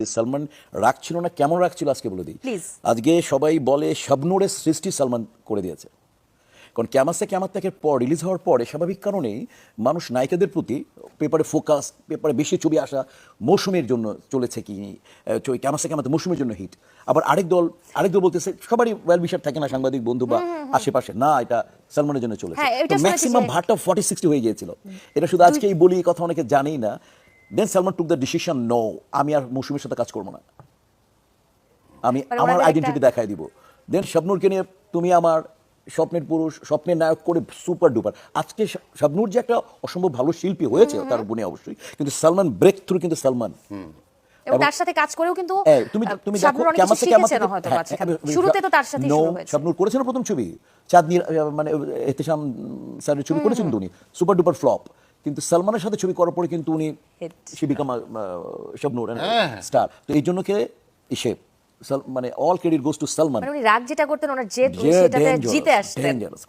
সালমান রাগ ছিল না, কেমন রাগ ছিল আজকে বলে দিই। Please. আজকে সবাই বলে শাবনূরের সৃষ্টি সালমান করে দিয়েছে। কারণ ক্যামাস সে ক্যামাত থেকে পর রিলিজ হওয়ার পরে স্বাভাবিক কারণেই মানুষ নায়িকাদের প্রতি পেপারে ফোকাস, পেপারে বেশি ছবি আসা, মৌসুমের জন্য চলেছে কি ক্যামাস সে ক্যামাত মৌসুমের জন্য হিট। আবার আরেক দল বলতেছে, সবারই ওয়েল বিশার থাকে না সাংবাদিক বন্ধু বা আশেপাশে, না এটা সালমানের জন্য চলেছে। হ্যাঁ, এটা শুনেছি ম্যাক্সিমাম যে- ভাটটা 40-60 হয়ে গিয়েছিল। এটা শুধু আজকেই বলি, এই কথা অনেকে জানেই না। Then Salman took the decision, no, আমি আর মৌসুমের সাথে কাজ করবো না, আমি মানে আমার ওনাদের আইডেন্টিটি একটা- দেখাই দিব। দেন শাবনূরকে নিয়ে তুমি আমার স্বপ্নের পুরুষ, স্বপ্নের নায়ক করে সুপার ডুপার। আজকে শাবনূর যে একটা অসম্ভব ভালো শিল্পী হয়েছে তার গুণে অবশ্যই, কিন্তু সালমান ব্রেক থ্রু, কিন্তু সালমান এবং তার সাথে কাজ করেও কিন্তু তুমি দেখো শাবনূর অনেক কিছু শিখেছেন হয়তো মাঝখানে। শুরুতে তো তার সাথেই শুরু হয়েছে। শাবনূর করেছেন প্রথম ছবি চাঁদনি, মানে এহতেশাম স্যারের ছবি করেছেন তো উনি, সুপার ডুপার ফ্লপ। কিন্তু সালমানের সাথে ছবি করার পরে কিন্তু উনি Hit. সে বিকাম শাবনূর স্টার। তো এই জন্য কে ইসে মানে all credit goes to Salman. মানে উনি রাগ যেটা করতেন, ওনার জেদ, উনি যে সেটাতে dangerous, জিতে আসতেন। dangerous।